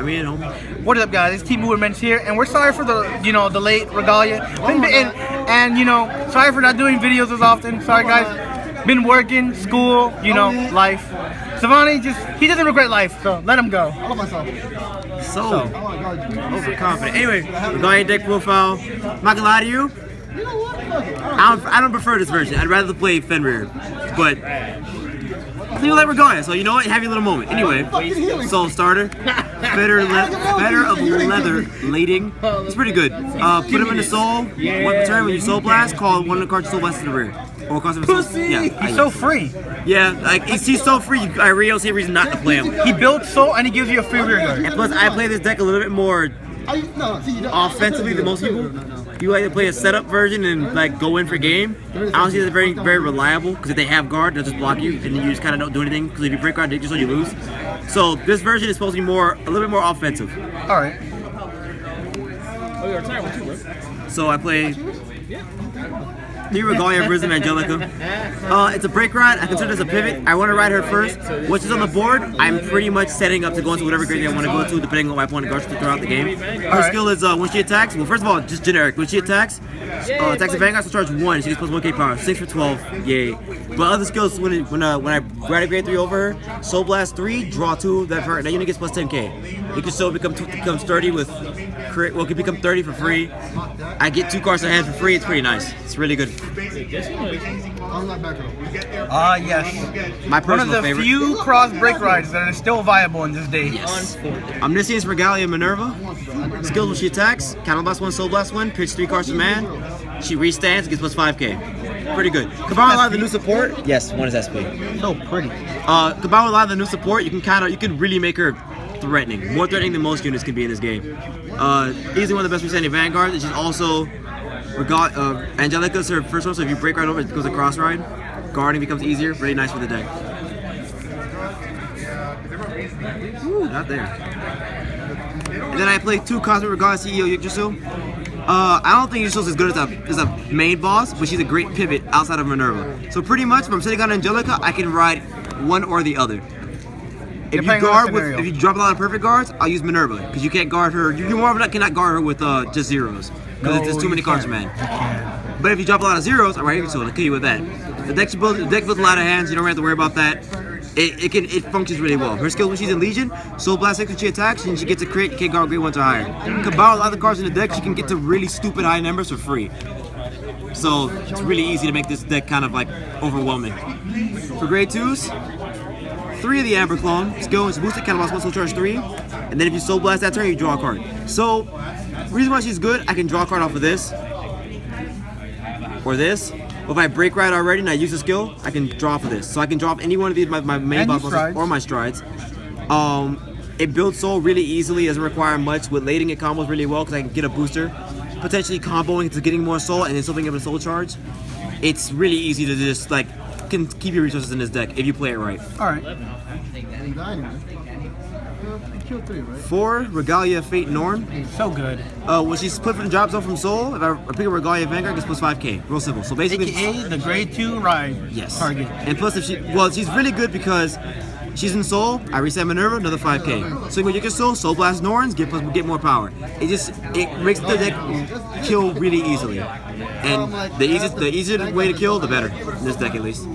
I mean, homie. What is up, guys? It's Team Movements here, and we're sorry for the the late Regalia. And sorry for not doing videos as often. Sorry, guys. Been working, school, life. Savani he doesn't regret life, so let him go. I love myself. So overconfident. Anyway, Regalia deck profile. I'm not gonna lie to you. You know what? I don't prefer this version. I'd rather play Fenrir, but I think you like Regalia, so you know what? Have your little moment. Anyway, Soul Starter, Fetter of Leather Lading. It's pretty good. Put him in the Soul. One per turn when you Soul Blast, call one of the cards Soul Blast to the rear. Or cost him a Soul. Yeah, he's so free. Yeah, like he's so free. I really don't see a reason not to play him. He builds Soul and he gives you a free rear guard. And plus, I play this deck a little bit more offensively than most people. You like to play a setup version and like go in for game. I don't see it's very reliable because if they have guard, they'll just block you and then you just kind of don't do anything because if you break guard, they just so you lose. So this version is supposed to be a little bit more offensive. All right. So I play 3 Regalia Prism Angelica. It's a break ride. I consider this a pivot. I want to ride her first. Once she's on the board, I'm pretty much setting up to go into whatever grade I want to go to, depending on what my opponent guards throughout the game. Her skill is when she attacks. Well, first of all, just generic. When she attacks a Vanguard, she'll charge 1. She gets plus 1k power. 6 for 12. Yay. But other skills, when I ride a grade 3 over her, Soul Blast 3, draw 2. That unit gets plus 10k. It can still become 30 with crit. Well, it can become 30 for free. I get 2 cards in hand for free. It's pretty nice. It's really good. Yes. My personal One of the favorite. few cross break rides that are still viable in this day. Yes. Omniscience Regalia Minerva. Skills when she attacks, counter blast 1, Soul Blast 1, pitch 3 cards from man. She restands, gets plus 5k. Pretty good. Combine a lot of the new support. Yes, one is SP. So pretty. Combine with a lot of the new support, you can really make her threatening. More threatening than most units can be in this game. Easily one of the best presenting Vanguard. She's also Angelica's her first one, so if you break right over, it goes a cross ride. Guarding becomes easier. Really nice for the deck. Ooh, not there. And then I play 2 Cosmic Regalia CEO Yggdrasil. I don't think Yggdrasil is as good as a main boss, but she's a great pivot outside of Minerva. So pretty much, if I'm sitting on Angelica, I can ride one or the other. If you drop a lot of perfect guards, I'll use Minerva because you can't guard her. You more cannot guard her with just zeros because there's too many cards, man. But if you drop a lot of zeros, I ride Yggdrasil to kill you with that. The deck builds a lot of hands. You don't have to worry about that. It functions really well. Her skill when she's in Legion, Soul Blast 6 when she attacks, and she gets a crit, can't guard grade 1 or higher. Combine with other cards in the deck, she can get to really stupid high numbers for free. So it's really easy to make this deck kind of like overwhelming. For grade 2s, 3 of the Amber Clone. Skill when she boosted, counter blast 1, Soul Charge 3. And then if you Soul Blast that turn, you draw a card. So, the reason why she's good, I can draw a card off of this. Or this. If I break ride already and I use a skill, I can draw off of this. So I can draw off any one of these, my main bosses or my strides. It builds Soul really easily, doesn't require much. With lading, it combos really well because I can get a booster. Potentially comboing into getting more Soul and then something of a Soul Charge. It's really easy to just like can keep your resources in this deck if you play it right. Alright. 4 Regalia Fate Norn. So good. When she's split from the drop zone from Soul, if I pick up Regalia Vanguard, it gets plus 5k. Real simple. So basically, AKA the grade 2 ride. Yes. Target. And plus, if she's really good because she's in Soul. I reset Minerva, another 5k. So when you get Soul Blast Norns, get more power. It makes the deck kill really easily. And the easier way to kill, the better. In this deck, at least.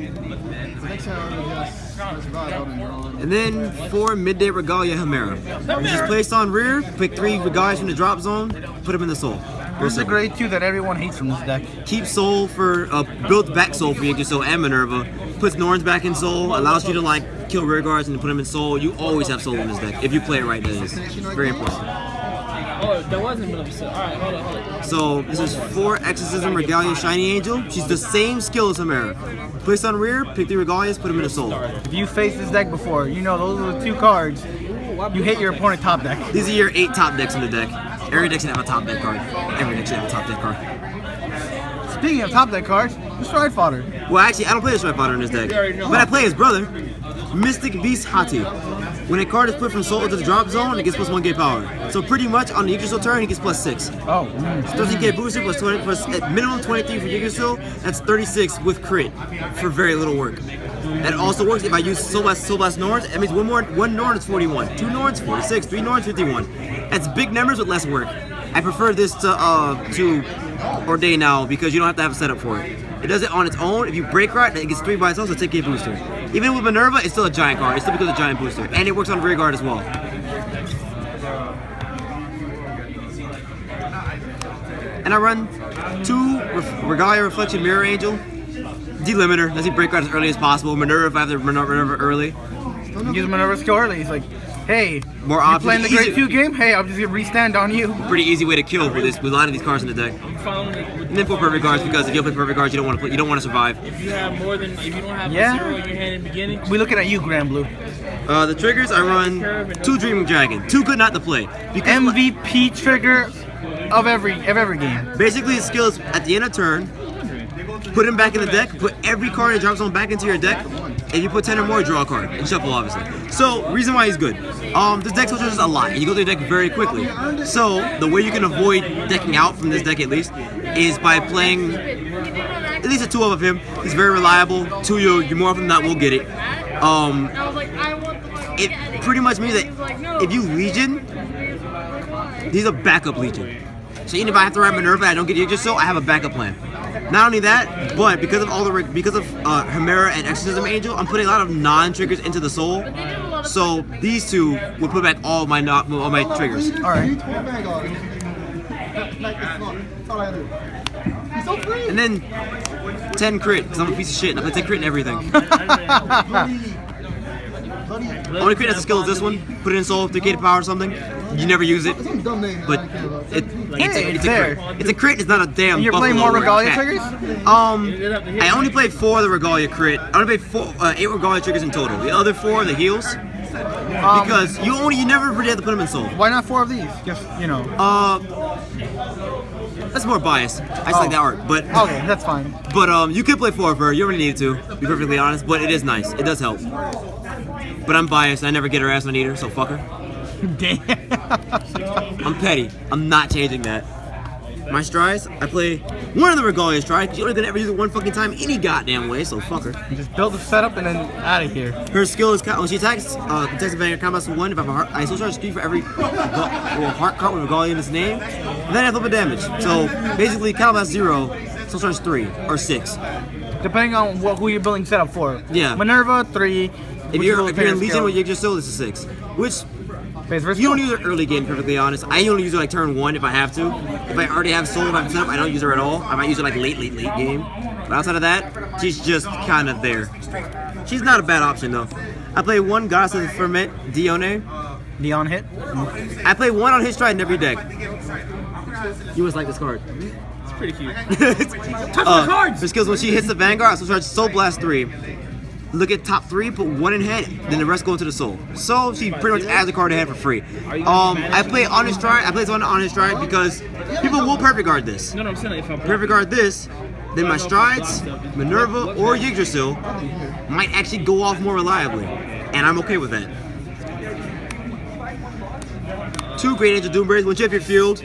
And then 4 Midday Regalia Chimera. When she's placed on rear, pick 3 Regalias from the drop zone, put them in the Soul. Here's the grade 2 that everyone hates from this deck. Keep Soul for, builds back Soul for Yggdrasil and Minerva, puts Norns back in Soul, allows you to like kill rear guards and put them in Soul. You always have Soul in this deck, if you play it right, that is. Very important. Oh, there wasn't enough. Alright, hold on. So, this is 4 Exorcism Regalia Shiny Angel. She's the same skill as Chimera. Place on rear, pick 3 Regalias, put them in a Soul. If you faced this deck before, you know those are the 2 cards. You hate your opponent top deck. These are your 8 top decks in the deck. Every deck should have a top deck card. Every deck should have a top deck card. Speaking of top deck cards, the Stride Fodder. Well, actually, I don't play the Stride Fodder in this deck. But I play his brother, Mystic Beast Hati. When a card is put from Soul into the drop zone, it gets plus 1k power. So pretty much on the Yggdrasil turn, he gets plus 6. Oh. 13k booster plus 20, plus at minimum 23 for Yggdrasil. That's 36 with crit for very little work. That also works if I use Soul Blast Norns. That means one Norn is 41, 2 Norns 46, 3 Norns 51. That's big numbers with less work. I prefer this to Ordain now because you don't have to have a setup for it. It does it on its own. If you break right, it gets 3 by itself, so 10k booster. Even with Minerva, it's still a giant card. It still becomes a giant booster, and it works on rear guard as well. And I run 2 Regalia Reflection Mirror Angel. Delimiter, lets me break out as early as possible. Minerva if I have to Minerva early. Use Minerva skill early. He's like, hey, more you options. playing the Great 2 game? Hey, I'm just gonna restand on you. Pretty easy way to kill with a lot of these cards in the deck. And then 4 perfect cards because if you don't play perfect cards, you don't want to survive. If you have more than, if you don't have a 0 in your hand in the beginning. We're looking at you, Grand Blue. The triggers I run 2 Dreaming Dragon. 2 good not to play. Because MVP trigger of every game. basically, the skill is at the end of turn. Put him back in the deck, put every card in the drop zone back into your deck. If you put 10 or more, draw a card. And shuffle, obviously. So, reason why he's good. This deck switches a lot, and you go through the deck very quickly. So, the way you can avoid decking out from this deck at least, is by playing at least a 2 of him. He's very reliable. 2, you more often than not will get it. It pretty much means that if you Legion, he's a backup Legion. So even if I have to ride Minerva and I don't get Yggdrasil, I have a backup plan. Not only that, but because of Chimera and Exorcism Angel, I'm putting a lot of non-triggers into the soul. So these 2 will put back all my triggers. All right. And then 10 crit, because I'm a piece of shit and I play 10 crit and everything. Only crit has a skill is this one. Put it in soul, 3k to power or something. You never use it, but it's a crit. It's not a damn. And you're playing more Regalia triggers? I only played 4 of the Regalia crit. I only played 8 Regalia triggers in total. The other 4 are the heals. Because you never really have to put them in soul. Why not 4 of these? Just that's more biased. I just like that art, but okay, that's fine. But you could play 4 of her. You don't really need to be perfectly honest, but it is nice. It does help. But I'm biased. I never get her ass when I need her, so fuck her. Damn. I'm petty. I'm not changing that. My strides, I play 1 of the Regalia strides because you're only gonna ever use it 1 fucking time any goddamn way, so fuck her. You just build the setup and then out of here. Her skill is when she attacks, contested Vanguard combats with 1. If I have a heart, I still charge 3 for every heart card with Regalia in its name. And then I flip a damage. So basically, combats 0, still charge 3 or 6. Depending on who you're building setup for. Yeah. Minerva 3. If you're in Legion with Yggdrasil, this is 6. Which you don't use her early game, perfectly honest. I only use her like turn 1 if I have to. If I already have soul, if I'm set up, I don't use her at all. I might use her like late game. But outside of that, she's just kind of there. She's not a bad option though. I play 1 Goddess of the Ferment, Dione. Dion hit. I play 1 on his stride in every deck. You must like this card. It's pretty cute. Touch my cards! Her skills when she hits the Vanguard, so charge Soul Blast 3. Look at top 3, put 1 in hand, then the rest go into the soul. So she pretty much adds a card in hand for free. I play on his stride. I play this one on his stride because people will perfect guard this. No, I'm saying if I'm Perfect guard this, then my strides, Minerva or Yggdrasil might actually go off more reliably, and I'm okay with that. 2 Great Angel Doomberries. Once you have your field,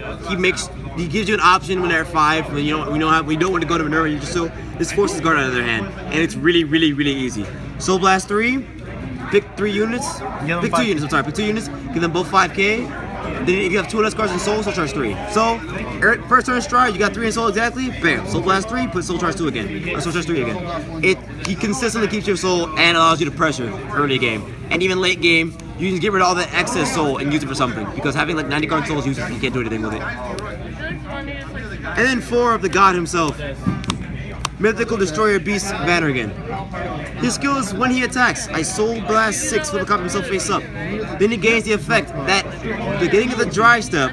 he gives you an option when they're at 5. When we don't want to go to Minerva, Yggdrasil. This forces guard out of their hand, and it's really easy. Soul Blast 3, pick 3 units. Pick 2 units. I'm sorry, pick 2 units. Give them both 5k. Then if you have 2 less cards in soul, soul charge 3. So first turn stride, you got 3 in soul exactly. Bam. Soul Blast 3, put soul charge 2 again. Or soul charge 3 again. He consistently keeps your soul and allows you to pressure early game, and even late game. You can get rid of all that excess soul and use it for something. Because having like 90 card souls useless, you can't do anything with it. And then 4 of the god himself. Mythical Destroyer Beast Vanguard. His skill is when he attacks, I Soul Blast 6, flip a copy of himself face up. Then he gains the effect that, beginning of the drive step,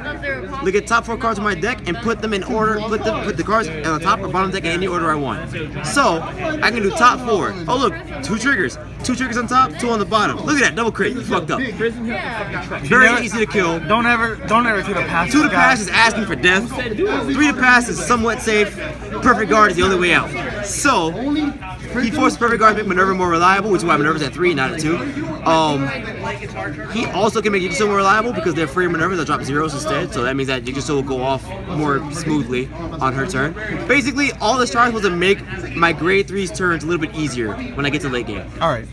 look at top 4 cards of my deck and put them in order, put the cards on the top or bottom deck in any order I want. So, I can do top 4. Oh look, 2 triggers. 2 triggers on top, 2 on the bottom. Look at that, double crit. You fucked up. Prison hit the fucking truck. Very easy to kill. Don't ever do the pass. 2 to pass is asking for death. 3 to pass is somewhat safe. Perfect guard is the only way out. So he forced perfect guard to make Minerva more reliable, which is why Minerva's at 3, not at 2. He also can make Yggdrasil more reliable because they're free Minervas that drop zeros instead. So that means that Yggdrasil will go off more smoothly on her turn. Basically, all this charge was to make my grade 3's turns a little bit easier when I get to late game. All right.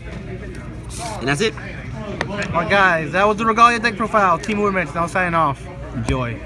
And that's it. All right, guys. That was the Regalia deck profile. Team Movements. Now signing off. Enjoy.